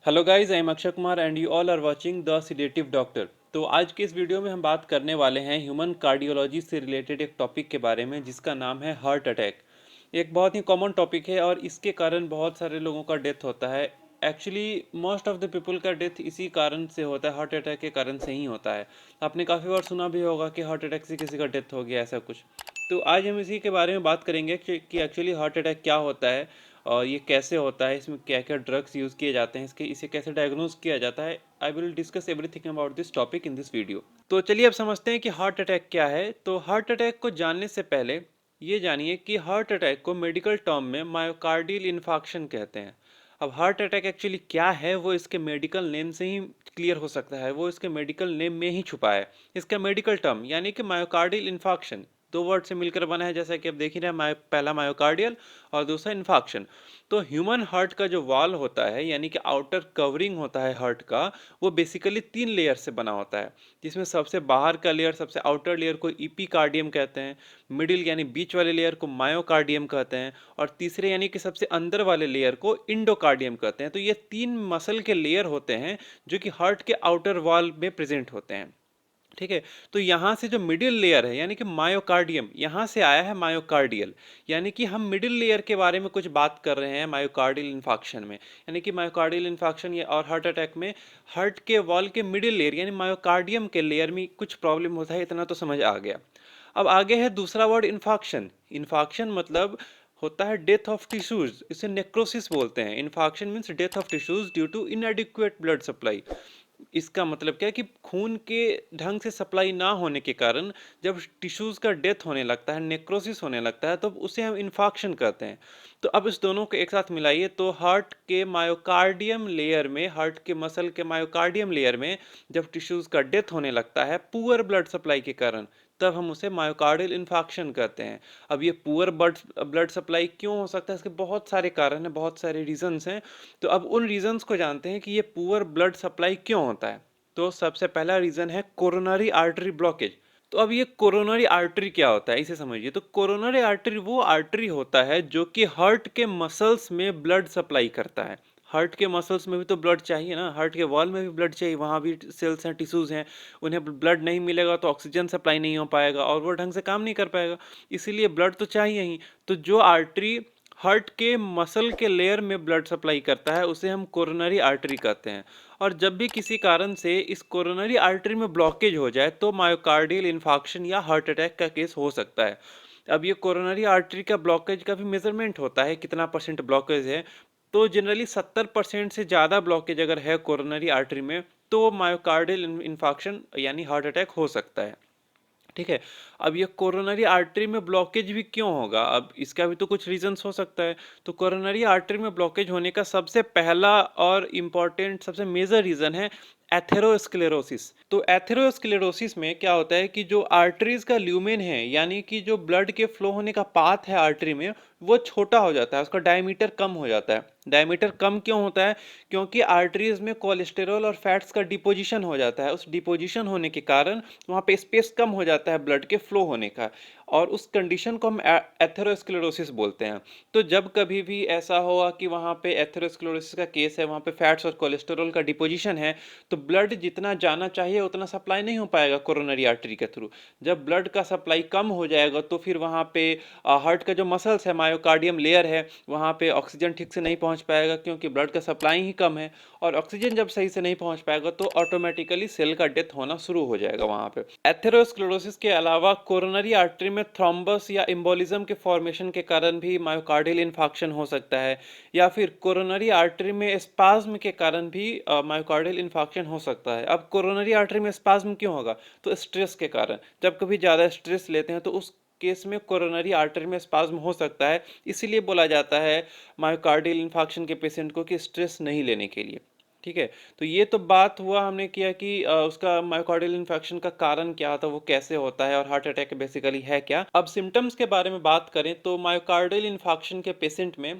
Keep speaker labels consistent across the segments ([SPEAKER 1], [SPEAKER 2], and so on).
[SPEAKER 1] Hello guys, I am Akshay Kumar and you all are watching the sedative doctor. तो आज के इस वीडियो में हम बात करने वाले हैं ह्यूमन कार्डियोलॉजी से रिलेटेड एक टॉपिक के बारे में जिसका नाम है हार्ट अटैक। एक बहुत ही कॉमन टॉपिक है और इसके कारण बहुत सारे लोगों का डेथ होता है। Actually most of the people का डेथ इसी कारण से होता है, हार्ट अटैक के कारण से ही होता है। आपने काफ़ी बार सुना भी होगा कि हार्ट अटैक से किसी का डेथ हो गया, ऐसा कुछ। तो आज हम इसी के बारे में बात करेंगे कि एक्चुअली हार्ट अटैक क्या होता है और ये कैसे होता है, इसमें क्या क्या ड्रग्स यूज़ किए जाते हैं, इसे कैसे डायग्नोज किया जाता है। I will discuss everything about this topic in this video. तो चलिए अब समझते हैं कि हार्ट अटैक क्या है। तो हार्ट अटैक को जानने से पहले ये जानिए कि हार्ट अटैक को मेडिकल टर्म में मायोकार्डियल इन्फार्क्शन कहते हैं। अब हार्ट अटैक एक्चुअली क्या है वो इसके मेडिकल नेम से ही क्लियर हो सकता है, वो इसके मेडिकल नेम में ही छुपा है। इसका मेडिकल टर्म यानी कि मायोकार्डियल इन्फार्क्शन दो वर्ड से मिलकर बना है, जैसा कि आप देख ही रहे हैं, पहला मायोकार्डियल और दूसरा इन्फार्क्शन। तो ह्यूमन हार्ट का जो वॉल होता है यानी कि आउटर कवरिंग होता है हार्ट का, वो बेसिकली 3 लेयर से बना होता है। जिसमें सबसे बाहर का लेयर, सबसे आउटर लेयर को इपीकार्डियम कहते हैं, मिडिल यानी बीच वाले लेयर को मायोकार्डियम कहते हैं, और तीसरे यानी कि सबसे अंदर वाले लेयर को इंडोकार्डियम कहते हैं। तो ये 3 मसल के लेयर होते हैं जो कि हार्ट के आउटर वॉल में प्रेजेंट होते हैं। ठीक है। तो यहाँ से जो मिडिल लेयर है यानी कि मायोकार्डियम, यहाँ से आया है मायोकार्डियल। यानी कि हम मिडिल लेयर के बारे में कुछ बात कर रहे हैं मायोकार्डियल इन्फार्क्शन में। यानी कि मायोकार्डियल इन्फार्क्शन और हार्ट अटैक में हार्ट के वॉल के मिडिल लेयर यानी मायोकार्डियम के लेयर में कुछ प्रॉब्लम होता है, इतना तो समझ आ गया। अब आगे है दूसरा वर्ड, इन्फार्क्शन। इन्फार्क्शन मतलब होता है डेथ ऑफ टिश्यूज, इसे नेक्रोसिस बोलते हैं। Infarction means death of tissues due to inadequate blood supply. इसका मतलब क्या है कि खून के ढंग से सप्लाई ना होने के कारण जब टिश्यूज का डेथ होने लगता है, नेक्रोसिस होने लगता है, तो उसे हम इन्फार्क्शन कहते हैं। तो अब इस दोनों को एक साथ मिलाइए तो हार्ट के मायोकार्डियम लेयर में, हार्ट के मसल के मायोकार्डियम लेयर में जब टिश्यूज का डेथ होने लगता है पुअर ब्लड सप्लाई के कारण, तब हम उसे मायोकार्डियल इन्फार्क्शन कहते हैं। अब ये पुअर ब्लड सप्लाई क्यों हो सकता है, इसके बहुत सारे कारण हैं, बहुत सारे रीजंस हैं। तो अब उन रीजंस को जानते हैं कि ये पुअर ब्लड सप्लाई क्यों होता है। तो सबसे पहला रीजन है कोरोनरी आर्टरी ब्लॉकेज। तो अब ये कोरोनरी आर्टरी क्या होता है इसे समझिए। तो कोरोनरी आर्टरी वो आर्टरी होता है जो कि हार्ट के मसल्स में ब्लड सप्लाई करता है। हार्ट के मसल्स में भी तो ब्लड चाहिए ना, हार्ट के वॉल में भी ब्लड चाहिए, वहाँ भी सेल्स हैं, टिश्यूज हैं। उन्हें ब्लड नहीं मिलेगा तो ऑक्सीजन सप्लाई नहीं हो पाएगा और वो ढंग से काम नहीं कर पाएगा। इसीलिए ब्लड तो चाहिए ही। तो जो आर्टरी हार्ट के मसल के लेयर में ब्लड सप्लाई करता है उसे हम कोरोनरी आर्टरी कहते हैं। और जब भी किसी कारण से इस कोरोनरी आर्टरी में ब्लॉकेज हो जाए तो मायोकार्डियल इन्फार्क्शन या हार्ट अटैक का केस हो सकता है। अब ये कोरोनरी आर्टरी का ब्लॉकेज का भी मेजरमेंट होता है, कितना परसेंट ब्लॉकेज है। तो जनरली 70% से ज़्यादा ब्लॉकेज अगर है कोरोनरी आर्टरी में तो मायोकार्डियल इन्फार्क्शन यानी हार्ट अटैक हो सकता है। ठीक है। अब ये कोरोनरी आर्टरी में ब्लॉकेज भी क्यों होगा, अब इसका भी तो कुछ रीजंस हो सकता है। तो कोरोनरी आर्टरी में ब्लॉकेज होने का सबसे पहला और इम्पॉर्टेंट, सबसे मेजर रीजन है एथेरोस्क्लेरोसिस। तो एथेरोस्क्लेरोसिस में क्या होता है कि जो आर्टरीज का ल्यूमेन है यानी कि जो ब्लड के फ्लो होने का पाथ है आर्टरी में, वो छोटा हो जाता है, उसका डायमीटर कम हो जाता है। डायमीटर कम क्यों होता है? क्योंकि आर्टरीज में कोलेस्टेरॉल और फैट्स का डिपोजिशन हो जाता है। उस डिपोजिशन होने के कारण वहाँ पे स्पेस कम हो जाता है ब्लड के फ्लो होने का, और उस कंडीशन को हम एथेरोस्क्लेरोसिस बोलते हैं। तो जब कभी भी ऐसा होगा कि वहाँ पे एथेरोस्क्लेरोसिस का केस है, वहाँ पे फैट्स और कोलेस्टेरॉल का डिपोजिशन है, तो ब्लड जितना जाना चाहिए उतना सप्लाई नहीं हो पाएगा कोरोनरी आर्टरी के थ्रू। जब ब्लड का सप्लाई कम हो जाएगा तो फिर वहाँ पे हार्ट का जो मसल्स है, मायोकार्डियम लेयर है, वहाँ पे ऑक्सीजन ठीक से नहीं पहुँच पाएगा क्योंकि ब्लड का सप्लाई ही कम है। और ऑक्सीजन जब सही से नहीं पहुँच पाएगा तो ऑटोमेटिकली सेल का डेथ होना शुरू हो जाएगा वहाँ पे। एथेरोस्क्लेरोसिस के अलावा कोरोनरी आर्टरी में थ्रोम्बस या एम्बोलिज्म के फॉर्मेशन के कारण भी मायोकार्डियल इन्फार्क्शन हो सकता है, या फिर कोरोनरी आर्टरी में स्पाज्म के कारण भी मायोकार्डियल इन्फार्क्शन हो सकता है। अब कोरोनरी आर्टरी में स्पाज्म क्यों होगा? तो स्ट्रेस के कारण। जब कभी ज़्यादा स्ट्रेस लेते हैं तो उस केस में कोरोनरी आर्टरी में स्पाज्म हो सकता है। इसीलिए बोला जाता है मायोकार्डियल इन्फार्क्शन के पेशेंट को कि स्ट्रेस नहीं लेने के लिए। ठीक है। तो ये तो बात हुआ हमने किया कि उसका मायोकार्डियल इन्फेक्शन का कारण क्या था, वो कैसे होता है और हार्ट अटैक बेसिकली है क्या। अब सिम्टम्स के बारे में बात करें तो मायोकार्डियल इन्फेक्शन के पेशेंट में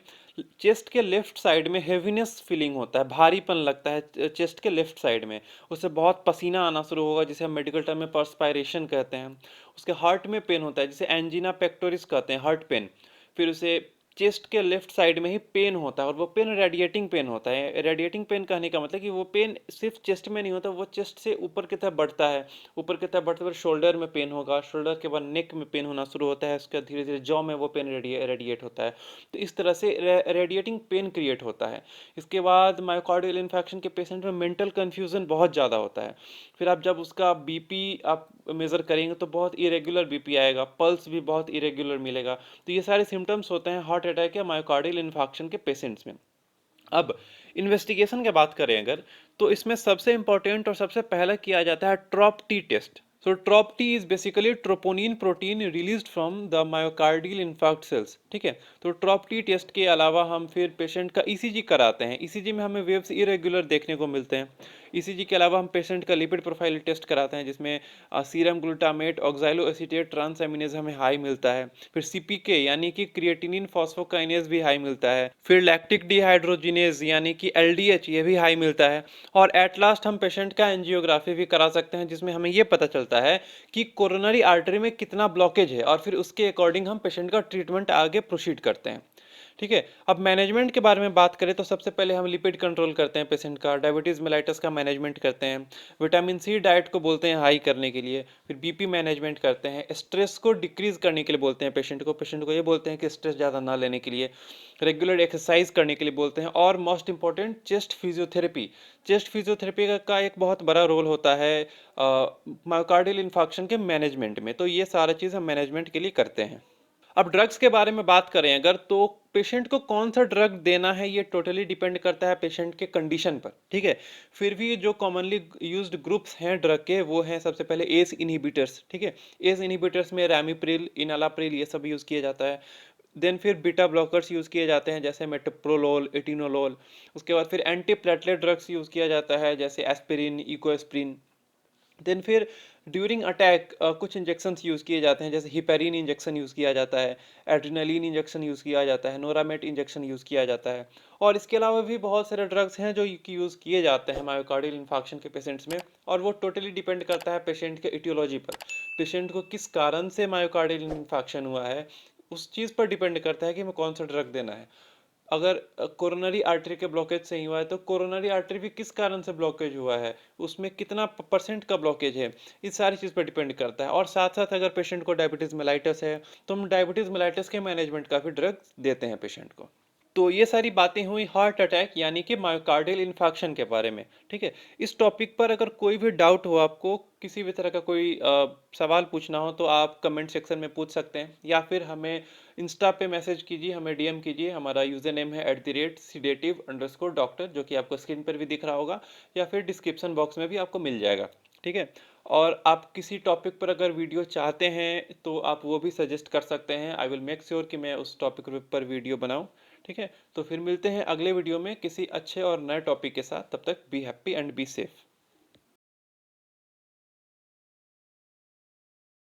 [SPEAKER 1] चेस्ट के लेफ्ट साइड में हेवीनेस फीलिंग होता है, भारीपन लगता है चेस्ट के लेफ्ट साइड में। उससे बहुत पसीना आना शुरू होगा जिसे हम मेडिकल टर्म में पर्सपायरेशन कहते हैं। उसके हार्ट में पेन होता है जिसे एंजीना पेक्टोरिस कहते हैं, हार्ट पेन। फिर उसे चेस्ट के लेफ्ट साइड में ही पेन होता है, और वो पेन रेडिएटिंग पेन होता है। रेडिएटिंग पेन कहने का मतलब कि वो पेन सिर्फ चेस्ट में नहीं होता, वो चेस्ट से ऊपर की तरफ बढ़ता है। ऊपर की तरफ बढ़ते हुए शोल्डर में पेन होगा, शोल्डर के बाद नेक में पेन होना शुरू होता है, उसके धीरे धीरे जॉ में वो पेन रेडिएट होता है। तो इस तरह से रेडिएटिंग पेन क्रिएट होता है। इसके बाद मायोकार्डियल इन्फेक्शन के पेशेंट में मेंटल कन्फ्यूजन बहुत ज़्यादा होता है। फिर आप जब उसका बीपी आप मेज़र करेंगे तो बहुत इरेगुलर बीपी आएगा, पल्स भी बहुत इरेगुलर मिलेगा। तो ये सारे सिम्टम्स होते हैं हार्ट अटैक या मायोकार्डियल इन्फाक्शन के पेशेंट्स में। अब इन्वेस्टिगेशन की बात करें अगर, तो इसमें सबसे इंपॉर्टेंट और सबसे पहला किया जाता है trop T test. So trop T is basically troponin protein released from the myocardial infarct cells, ठीक है। तो ट्रॉप टी टेस्ट के अलावा हम फिर पेशेंट का ईसीजी कराते हैं। ईसीजी में हमें वेव्स इरेगुलर देखने को मिलते हैं। ईसीजी के अलावा हम पेशेंट का लिपिड प्रोफाइल टेस्ट कराते हैं, जिसमें serum glutamate, oxalo acetate, transaminase हमें हाई मिलता है। फिर सीपीके यानी कि क्रिएटिनिन फॉस्फोकाइनेज भी हाई मिलता है। फिर लैक्टिक डिहाइड्रोजिनेज यानी कि एलडीएच ये भी हाई मिलता है। और एट लास्ट हम पेशेंट का एंजियोग्राफी भी करा सकते हैं, जिसमें हमें ये पता चलता है कि कोरोनरी आर्टरी में कितना ब्लॉकेज है, और फिर उसके अकॉर्डिंग हम पेशेंट का ट्रीटमेंट आगे प्रोसीड करते हैं। ठीक है। अब मैनेजमेंट के बारे में बात करें तो सबसे पहले हम लिपिड कंट्रोल करते हैं पेशेंट का, डायबिटीज़ मेलाइटस का मैनेजमेंट करते हैं, विटामिन सी डाइट को बोलते हैं हाई करने के लिए, फिर बीपी मैनेजमेंट करते हैं, स्ट्रेस को डिक्रीज करने के लिए बोलते हैं पेशेंट को ये बोलते हैं कि स्ट्रेस ज़्यादा ना लेने के लिए, रेगुलर एक्सरसाइज करने के लिए बोलते हैं, और most important chest physiotherapy. Chest physiotherapy का एक बहुत बड़ा रोल होता है मायोकार्डियल इन्फाक्शन के मैनेजमेंट में। तो ये सारा चीज़ हम मैनेजमेंट के लिए करते हैं। अब ड्रग्स के बारे में बात करें अगर, तो पेशेंट को कौन सा ड्रग देना है ये टोटली डिपेंड करता है पेशेंट के कंडीशन पर, ठीक है। फिर भी जो कॉमनली यूज्ड ग्रुप्स हैं ड्रग के, वो हैं सबसे पहले एस इनहिबिटर्स, ठीक है। एस इनहिबिटर्स में रैमीप्रिल, इनालाप्रिल ये सब यूज़ किया जाता है। देन फिर बीटा ब्लॉकर्स यूज़ किए जाते हैं, जैसे मेटप्रोलोल, एटिनोलोल। उसके बाद फिर एंटी प्लेटलेट ड्रग्स यूज़ किया जाता है, जैसे एस्पिरिन, इकोएस्प्रिन। देन फिर ड्यूरिंग अटैक कुछ इंजेक्शंस यूज़ किए जाते हैं, जैसे हिपेरिन इंजेक्शन यूज़ किया जाता है, एड्रेनालिन इंजेक्शन यूज़ किया जाता है, नोरामेट इंजेक्शन यूज़ किया जाता है। और इसके अलावा भी बहुत सारे ड्रग्स हैं जो यूज़ किए जाते हैं मायोकार्डियल इन्फाक्शन के पेशेंट्स में, और वो टोटली डिपेंड करता है पेशेंट के इटियोलॉजी पर। पेशेंट को किस कारण से मायोकार्डियल इन्फाक्शन हुआ है, उस चीज़ पर डिपेंड करता है कि हमें कौन सा ड्रग देना है। अगर कोरोनरी आर्टरी के ब्लॉकेज से ही हुआ है, तो कोरोनरी आर्टरी भी किस कारण से ब्लॉकेज हुआ है, उसमें कितना परसेंट का ब्लॉकेज है, इस सारी चीज़ पर डिपेंड करता है। और साथ साथ अगर पेशेंट को डायबिटीज़ मेलाइटस है, तो हम डायबिटीज़ मेलाइटस के मैनेजमेंट का भी ड्रग देते हैं पेशेंट को। तो ये सारी बातें हुई हार्ट अटैक यानी कि मायोकार्डियल इन्फाक्शन के बारे में, ठीक है। इस टॉपिक पर अगर कोई भी डाउट हो, आपको किसी भी तरह का कोई सवाल पूछना हो, तो आप कमेंट सेक्शन में पूछ सकते हैं, या फिर हमें इंस्टा पे मैसेज कीजिए, हमें डीएम कीजिए। हमारा यूज़र नेम है @sedative_doctor, जो कि आपको स्क्रीन पर भी दिख रहा होगा, या फिर डिस्क्रिप्शन बॉक्स में भी आपको मिल जाएगा, ठीक है। और आप किसी टॉपिक पर अगर वीडियो चाहते हैं तो आप वो भी सजेस्ट कर सकते हैं। आई विल मेक श्योर कि मैं उस टॉपिक पर वीडियो बनाऊं, ठीक है। तो फिर मिलते हैं अगले वीडियो में किसी अच्छे और नए टॉपिक के साथ। तब तक be happy and be safe.